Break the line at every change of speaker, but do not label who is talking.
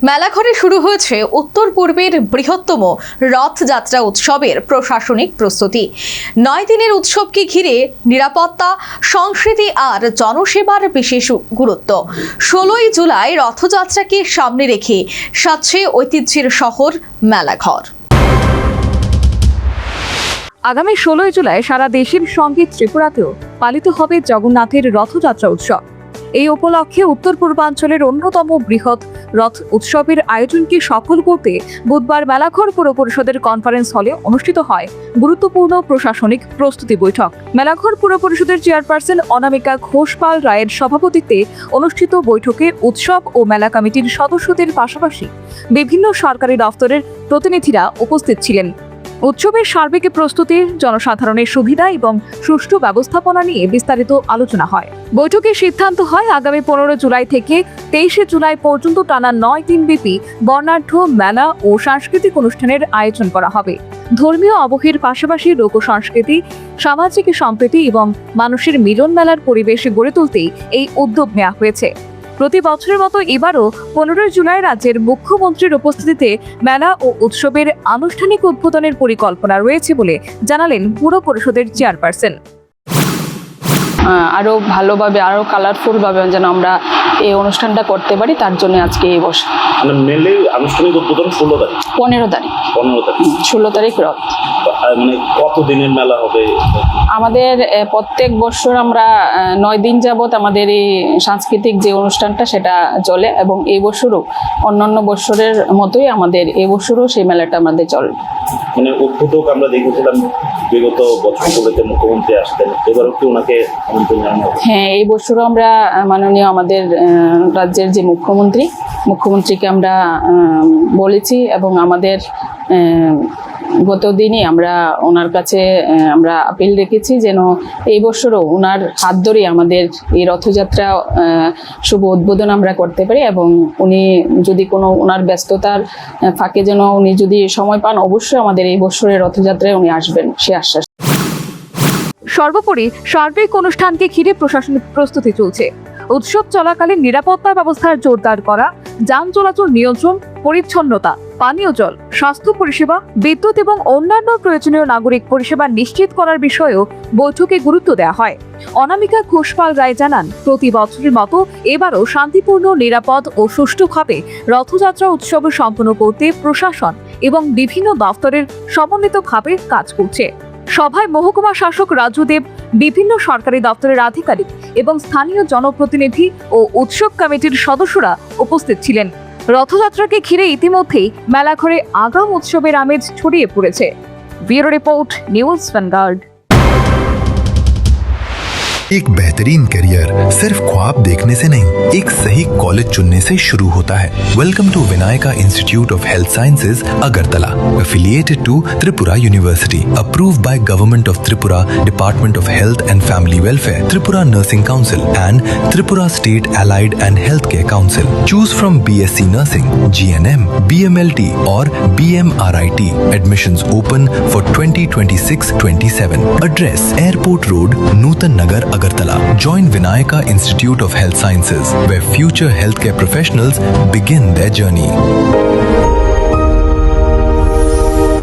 মেলাঘরে শুরু হয়েছে উত্তর পূর্বের বৃহত্তম রথযাত্রা উৎসবের প্রশাসনিক প্রস্তুতি। 9 দিনের উৎসবকে ঘিরে নিরাপত্তা, সংস্কৃতি আর জনসেবার বিশেষ গুরুত্ব। 16ই জুলাই রথযাত্রাকে সামনে রেখে সাজছে ঐতিহ্যের শহর মেলাঘর।
আগামী 16 জুলাই সারা দেশের সঙ্গে ত্রিপুরাতেও পালিত হবে জগন্নাথের রথযাত্রা উৎসব। এই উপলক্ষে উত্তর পূর্বাঞ্চলের অন্যতম বৃহৎ রথ উৎসবের আয়োজনকে সফল করতে বুধবার মেলাঘর পৌর পরিষদের কনফারেন্স হলে অনুষ্ঠিত হয় গুরুত্বপূর্ণ প্রশাসনিক প্রস্তুতি বৈঠক। মেলাঘর পৌর পরিষদের চেয়ারপারসন অনামিকা ঘোষপাল রায়ের সভাপতিত্বে অনুষ্ঠিত বৈঠকে উৎসব ও মেলা কমিটির সদস্যদের পাশাপাশি বিভিন্ন সরকারি দপ্তরের প্রতিনিধিরা উপস্থিত ছিলেন। উৎসবের সার্বিক প্রস্তুতি, জনসাধারণের সুবিধা এবং সুষ্ঠু ব্যবস্থাপনা নিয়ে বিস্তারিত আলোচনা হয়। বৈঠকে সিদ্ধান্ত হয় আগামী 15 জুলাই থেকে 23 জুলাই পর্যন্ত টানা 9 দিনব্যাপী বর্ণাঢ্য মেলা ও সাংস্কৃতিক অনুষ্ঠানের আয়োজন করা হবে। ধর্মীয় আবহের পাশাপাশি লোক সংস্কৃতি, সামাজিক সম্প্রীতি এবং মানুষের মিলন মেলার পরিবেশ গড়ে তুলতেই এই উদ্যোগ নেওয়া হয়েছে। প্রতি বছরের মতো এবারও 15 জুলাই রাজ্যের মুখ্যমন্ত্রীর উপস্থিতিতে মেলা ও উৎসবের আনুষ্ঠানিক উদ্বোধনের পরিকল্পনা রয়েছে বলে জানালেন পুর পরিষদের চেয়ারপারসন।
আরো ভালোভাবে, আরো কালারফুলভাবে যেন আমরা এই অনুষ্ঠানটা করতে পারি, তার জন্য আজকে এই বসে।
মেনলি আনুষ্ঠানিক উদ্বোধন 15 তারিখ,
15 তারিখ, 16 তারিখ রথ।
মানে কত দিনের মেলা হবে?
আমাদের প্রত্যেক বছর আমরা 9 দিন যাবত আমাদের এই সাংস্কৃতিক যে অনুষ্ঠানটা সেটা চলে, এবং এই বছরও অন্যান্য বছরের মতোই আমাদের এই বছরও সেই মেলাটা আমাদের চলে।
মানে উদ্বোধক আমরা দেখেছিলাম বিগত বছরগুলোতে মুখ্যমন্ত্রী আসতেন, এবারও কি ওনাকে আমন্ত্রণ জানানো হবে?
হ্যাঁ, এই বছরও আমরা মাননীয় আমাদের রাজ্যের যে মুখ্যমন্ত্রীকে আমরা বলেছি, এবং আমাদের গত দিনই আমরা ওনার কাছে আমরা আপিল রেখেছি যেন এই বছরও ওনার হাত ধরে আমাদের এই রথযাত্রা শুভ উদ্বোধন আমরা করতে পারি, এবং উনি যদি কোনো ওনার ব্যস্ততার ফাঁকে যেন উনি যদি সময় পান, অবশ্যই আমাদের এই বছরের রথযাত্রায় উনি আসবেন, সে আশ্বাস।
সর্বোপরি সার্বিক অনুষ্ঠানকে ঘিরে প্রশাসনিক প্রস্তুতি চলছে। উৎসব চলাকালীন নিরাপত্তা ব্যবস্থার জোরদার করা, যান চলাচল নিয়ন্ত্রণ, পরিচ্ছন্নতা, পানীয় জল, স্বাস্থ্য পরিষেবা, বিদ্যুৎ এবং অন্যান্য প্রয়োজনীয় নাগরিক পরিষেবা নিশ্চিত করার বিষয়েও বৈঠকে গুরুত্ব দেওয়া হয়। অনামিকা ঘোষপাল রায় জানান, প্রতি বছরের মতো এবারও শান্তিপূর্ণ, নিরাপদ ও সুষ্ঠুভাবে রথযাত্রা উৎসব সম্পন্ন করতে প্রশাসন এবং বিভিন্ন দপ্তরের সমন্বিতভাবে কাজ করছে। সভায় মহকুমা শাসক রাজু দেব, বিভিন্ন সরকারি দপ্তরের আধিকারিক এবং স্থানীয় জনপ্রতিনিধি ও উৎসব কমিটির সদস্যরা উপস্থিত ছিলেন। রথযাত্রাকে ঘিরে ইতিমধ্যেই মেলাঘরে আগাম উৎসবের আমেজ ছড়িয়ে পড়েছে। Bureau report, news vanguard.
एक बेहतरीन करियर सिर्फ ख्वाब देखने से नहीं, एक सही कॉलेज चुनने से शुरू होता है। Welcome to Vinayaka Institute of Health Sciences, Agartala, affiliated to Tripura University, approved by Government of Tripura, Department of Health and Family Welfare, Tripura Nursing Council and Tripura State Allied and Healthcare Council. Choose from BSc Nursing, GNM, BMLT or BMRIT. Admissions open for 2026-27. Address: Airport Road, Nutan Nagar, Agartala. Join Vinayaka Institute of Health Sciences, where future healthcare professionals begin their journey.